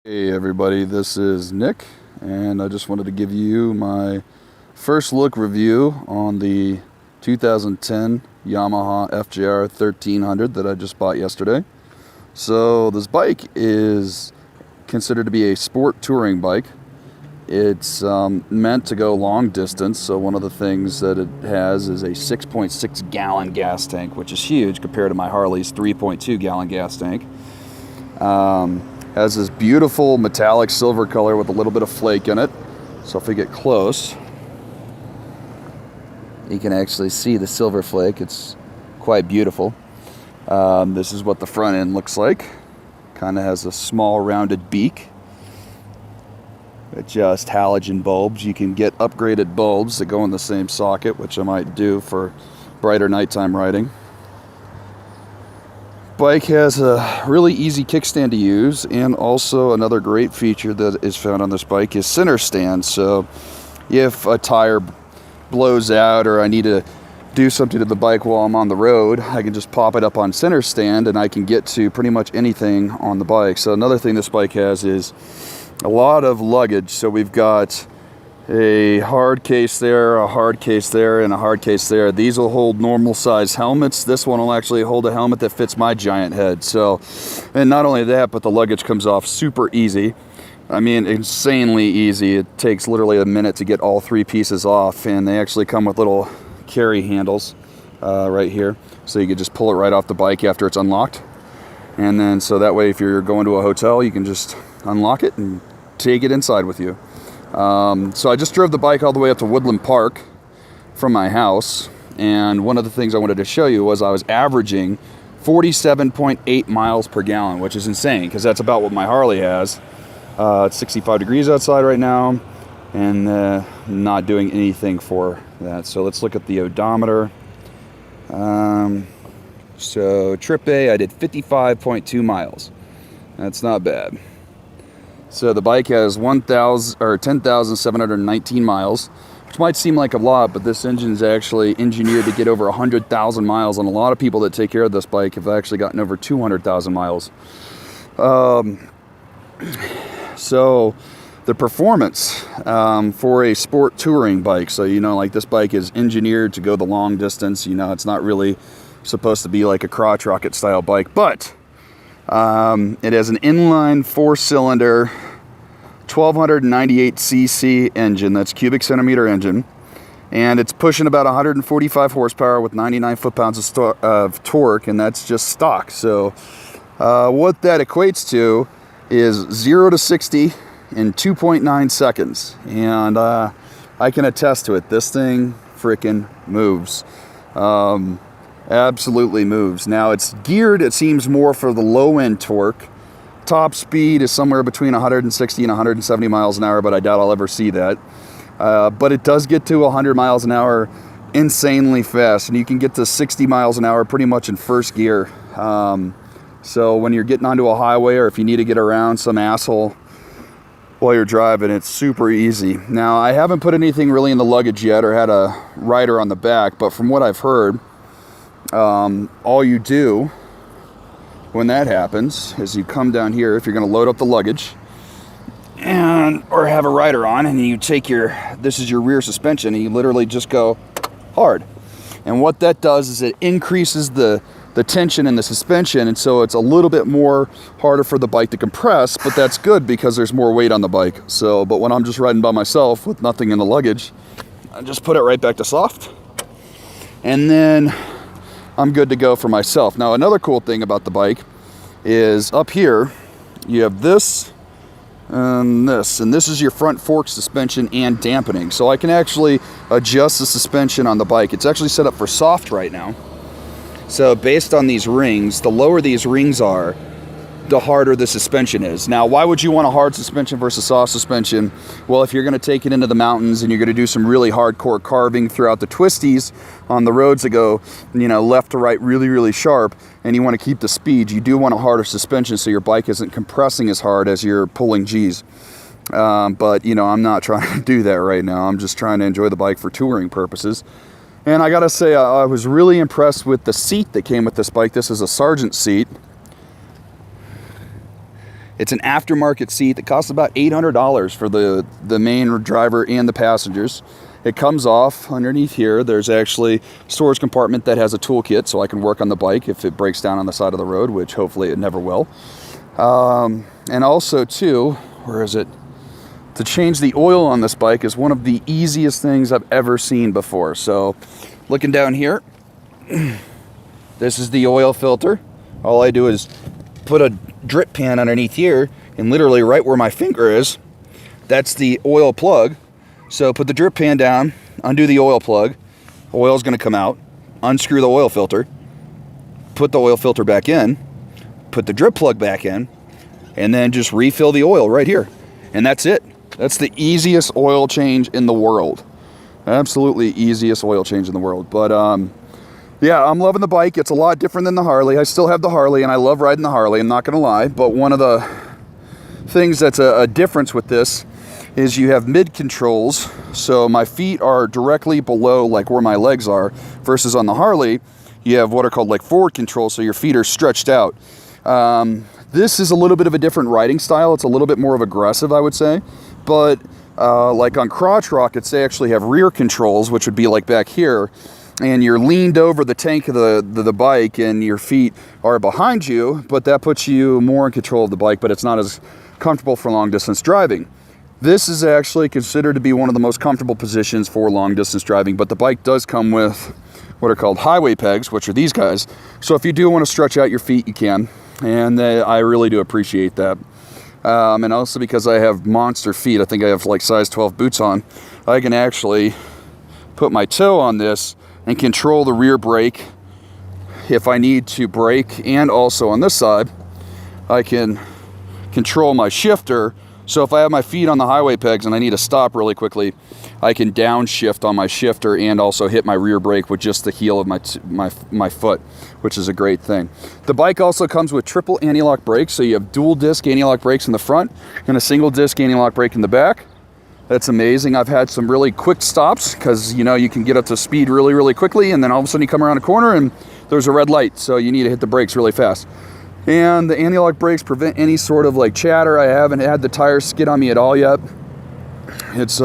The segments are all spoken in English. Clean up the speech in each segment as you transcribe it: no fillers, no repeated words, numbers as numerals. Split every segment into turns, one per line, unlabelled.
Hey everybody, this is Nick, and I just wanted to give you my first look review on the 2010 Yamaha FJR1300 that I just bought yesterday. So this bike is considered to be a sport touring bike. It's meant to go long distance, so one of the things that it has is a 6.6 gallon gas tank, which is huge compared to my Harley's 3.2 gallon gas tank. Has this beautiful metallic silver color with a little bit of flake in it. So if we get close, you can actually see the silver flake. It's quite beautiful. This is what the front end looks like. Kind of has a small rounded beak. It's just halogen bulbs. You can get upgraded bulbs that go in the same socket, which I might do for brighter nighttime riding. Bike has a really easy kickstand to use, and also another great feature that is found on this bike is center stand. So if a tire blows out or I need to do something to the bike while I'm on the road, I can just pop it up on center stand and I can get to pretty much anything on the bike. So another thing this bike has is a lot of luggage. So we've got a hard case there, a hard case there, and a hard case there. These will hold normal size helmets. This one will actually hold a helmet that fits my giant head. So, and not only that, but the luggage comes off super easy. I mean, insanely easy. It takes literally a minute to get all three pieces off, and they actually come with little carry handles right here. So you can just pull it right off the bike after it's unlocked. And then, so that way if you're going to a hotel, you can just unlock it and take it inside with you. So I just drove the bike all the way up to Woodland Park from my house, and one of the things I wanted to show you was I was averaging 47.8 miles per gallon, which is insane because that's about what my Harley has. It's 65 degrees outside right now, and not doing anything for that. So let's look at the odometer. So trip A, I did 55.2 miles. That's not bad. So the bike has 10,719 miles, which might seem like a lot, but this engine is actually engineered to get over 100,000 miles, and a lot of people that take care of this bike have actually gotten over 200,000 miles. So the performance for a sport touring bike, so you know, like this bike is engineered to go the long distance. You know, it's not really supposed to be like a crotch rocket style bike, but it has an inline 4-cylinder 1298 cc engine. That's cubic centimeter engine, and it's pushing about 145 horsepower with 99 foot-pounds of torque, and that's just stock. So what that equates to is 0 to 60 in 2.9 seconds, and I can attest to it. This thing freaking moves. Absolutely moves. Now it's geared, it seems, more for the low end torque. Top speed is somewhere between 160 and 170 miles an hour, but I doubt I'll ever see that. But it does get to 100 miles an hour insanely fast, and you can get to 60 miles an hour pretty much in first gear. So when you're getting onto a highway, or if you need to get around some asshole while you're driving, it's super easy. Now I haven't put anything really in the luggage yet or had a rider on the back, but from what I've heard, all you do when that happens is you come down here if you're going to load up the luggage or have a rider on, and you take this is your rear suspension, and you literally just go hard. And what that does is it increases the tension in the suspension, and so it's a little bit more harder for the bike to compress, but that's good because there's more weight on the bike. So, but when I'm just riding by myself with nothing in the luggage, I just put it right back to soft, and then I'm good to go for myself. Now, another cool thing about the bike is up here, you have this and this is your front fork suspension and dampening. So I can actually adjust the suspension on the bike. It's actually set up for soft right now. So based on these rings, the lower these rings are, the harder the suspension is. Now, why would you want a hard suspension versus soft suspension? Well, if you're going to take it into the mountains and you're going to do some really hardcore carving throughout the twisties on the roads that go, you know, left to right really, really sharp, and you want to keep the speed, you do want a harder suspension so your bike isn't compressing as hard as you're pulling G's. But, you know, I'm not trying to do that right now. I'm just trying to enjoy the bike for touring purposes. And I gotta say, I was really impressed with the seat that came with this bike. This is a Sergeant seat. It's an aftermarket seat that costs about $800 for the main driver and the passengers. It comes off underneath here. There's actually a storage compartment that has a toolkit so I can work on the bike if it breaks down on the side of the road, which hopefully it never will. And also too, where is it? To change the oil on this bike is one of the easiest things I've ever seen before. So looking down here, this is the oil filter. All I do is put a drip pan underneath here, and literally right where my finger is, that's the oil plug. So put the drip pan down, undo the oil plug, oil's gonna come out, unscrew the oil filter, put the oil filter back in, put the drip plug back in, and then just refill the oil right here. And that's it. That's the easiest oil change in the world. Absolutely easiest oil change in the world. But yeah, I'm loving the bike. It's a lot different than the Harley. I still have the Harley, and I love riding the Harley, I'm not gonna lie. But one of the things that's a difference with this is you have mid controls. So my feet are directly below like where my legs are, versus on the Harley, you have what are called like forward controls, so your feet are stretched out. This is a little bit of a different riding style. It's a little bit more of aggressive, I would say. But like on crotch rockets, they actually have rear controls, which would be like back here. And you're leaned over the tank of the bike, and your feet are behind you, but that puts you more in control of the bike, but it's not as comfortable for long distance driving. This is actually considered to be one of the most comfortable positions for long distance driving, but the bike does come with what are called highway pegs, which are these guys. So if you do want to stretch out your feet, you can, and I really do appreciate that. And also because I have monster feet, I think I have like size 12 boots on, I can actually put my toe on this and control the rear brake if I need to brake. And also on this side, I can control my shifter. So if I have my feet on the highway pegs and I need to stop really quickly, I can downshift on my shifter and also hit my rear brake with just the heel of my foot, which is a great thing. The bike also comes with triple anti-lock brakes, so you have dual disc anti-lock brakes in the front and a single disc anti-lock brake in the back. That's amazing. I've had some really quick stops because, you know, you can get up to speed really, really quickly, and then all of a sudden you come around a corner and there's a red light, so you need to hit the brakes really fast. And the anti-lock brakes prevent any sort of like chatter. I haven't had the tires skid on me at all yet. It's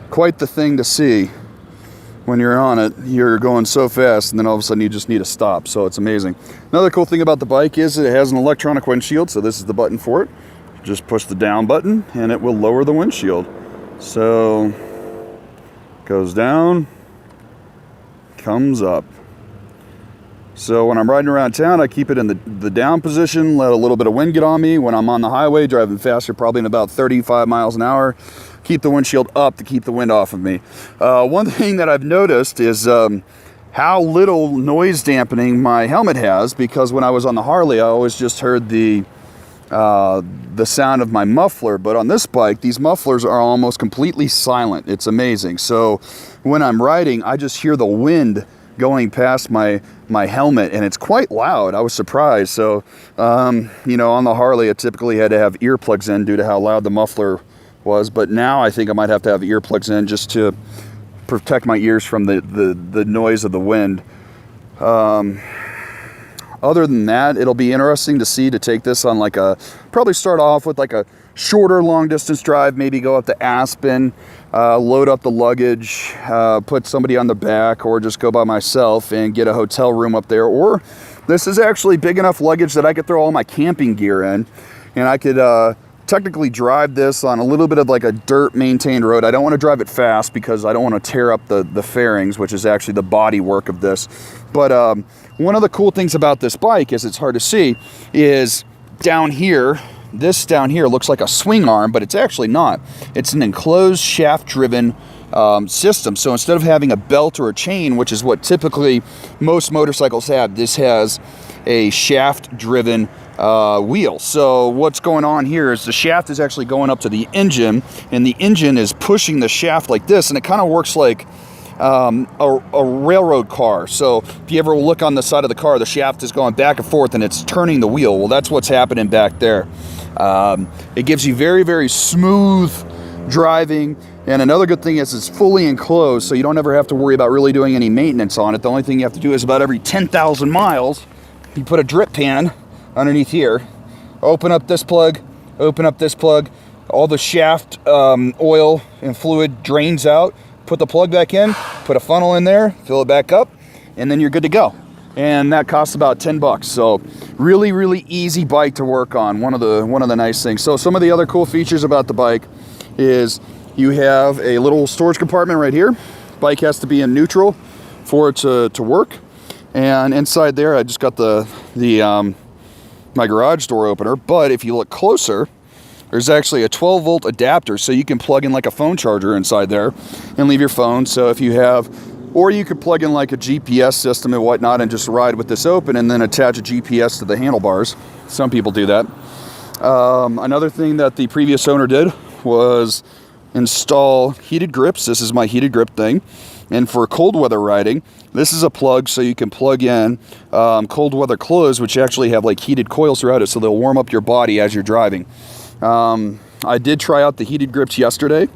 quite the thing to see when you're on it. You're going so fast, and then all of a sudden you just need to stop, so it's amazing. Another cool thing about the bike is it has an electronic windshield, so this is the button for it. Just push the down button and it will lower the windshield. So goes down, comes up. So when I'm riding around town, I keep it in the down position, let a little bit of wind get on me. When I'm on the highway, driving faster, probably in about 35 miles an hour, keep the windshield up to keep the wind off of me. One thing that I've noticed is how little noise dampening my helmet has, because when I was on the Harley, I always just heard the sound of my muffler, but on this bike, these mufflers are almost completely silent. It's amazing. So when I'm riding, I just hear the wind going past my helmet, and it's quite loud. I was surprised. So, you know, on the Harley, I typically had to have earplugs in due to how loud the muffler was, but now I think I might have to have earplugs in just to protect my ears from the noise of the wind. Other than that, it'll be interesting to take this on like probably start off with like a shorter long distance drive, maybe go up to Aspen, load up the luggage, put somebody on the back, or just go by myself and get a hotel room up there. Or this is actually big enough luggage that I could throw all my camping gear in, and I could technically drive this on a little bit of like a dirt maintained road. I don't want to drive it fast because I don't want to tear up the fairings, which is actually the body work of this. But one of the cool things about this bike, is it's hard to see, is down here, this down here looks like a swing arm, but it's actually not. It's an enclosed shaft driven system. So instead of having a belt or a chain, which is what typically most motorcycles have, this has a shaft driven wheel. So what's going on here is the shaft is actually going up to the engine, and the engine is pushing the shaft like this, and it kind of works like a railroad car. So if you ever look on the side of the car, the shaft is going back and forth and it's turning the wheel. Well, that's what's happening back there. It gives you very, very smooth driving. And another good thing is it's fully enclosed, so you don't ever have to worry about really doing any maintenance on it. The only thing you have to do is about every 10,000 miles, you put a drip pan underneath here, open up this plug, all the shaft oil and fluid drains out, put the plug back in, put a funnel in there, fill it back up, and then you're good to go. And that costs about 10 bucks. So really, really easy bike to work on. One of the nice things. So some of the other cool features about the bike is you have a little storage compartment right here. Bike has to be in neutral for it to work. And inside there, I just got my garage door opener. But if you look closer, there's actually a 12 volt adapter, so you can plug in like a phone charger inside there and leave your phone. So if you have, or you could plug in like a GPS system and whatnot and just ride with this open and then attach a GPS to the handlebars. Some people do that. Another thing that the previous owner did was install heated grips. This is my heated grip thing. And for cold weather riding, this is a plug so you can plug in cold weather clothes, which actually have like heated coils throughout it, so they'll warm up your body as you're driving. I did try out the heated grips yesterday.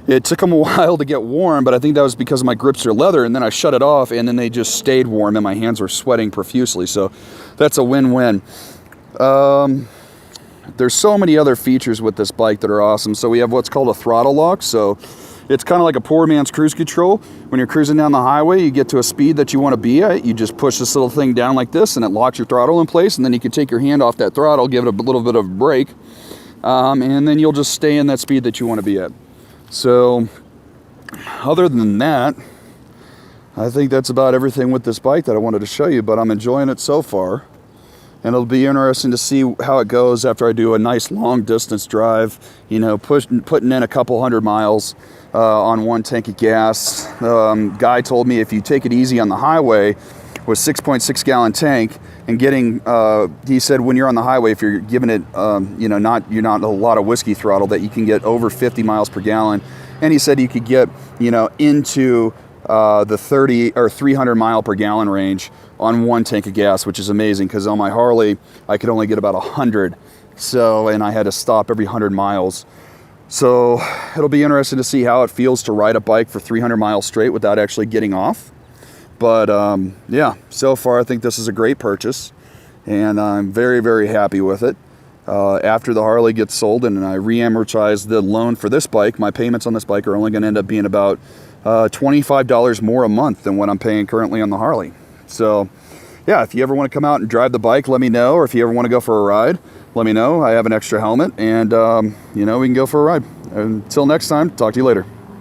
It took them a while to get warm, but I think that was because my grips are leather, and then I shut it off and then they just stayed warm and my hands were sweating profusely. So that's a win-win. There's so many other features with this bike that are awesome. So we have what's called a throttle lock. So it's kind of like a poor man's cruise control. When you're cruising down the highway, you get to a speed that you want to be at. You just push this little thing down like this and it locks your throttle in place. And then you can take your hand off that throttle, give it a little bit of a brake. And then you'll just stay in that speed that you want to be at. So other than that, I think that's about everything with this bike that I wanted to show you, but I'm enjoying it so far. And it'll be interesting to see how it goes after I do a nice long distance drive, you know, putting in a couple hundred miles on one tank of gas. Guy told me if you take it easy on the highway with 6.6 gallon tank and getting, he said when you're on the highway, if you're giving it, you know, you're not a lot of whiskey throttle, that you can get over 50 miles per gallon. And he said you could get, you know, into the 30 or 300 mile per gallon range on one tank of gas, which is amazing because on my Harley I could only get about 100. So, and I had to stop every 100 miles. So it'll be interesting to see how it feels to ride a bike for 300 miles straight without actually getting off. But yeah, so far I think this is a great purchase and I'm very, very happy with it. After the Harley gets sold and I re-amortize the loan for this bike, my payments on this bike are only going to end up being about $25 more a month than what I'm paying currently on the Harley. So yeah, if you ever want to come out and drive the bike, let me know. Or if you ever want to go for a ride, let me know. I have an extra helmet and you know, we can go for a ride. Until next time, talk to you later.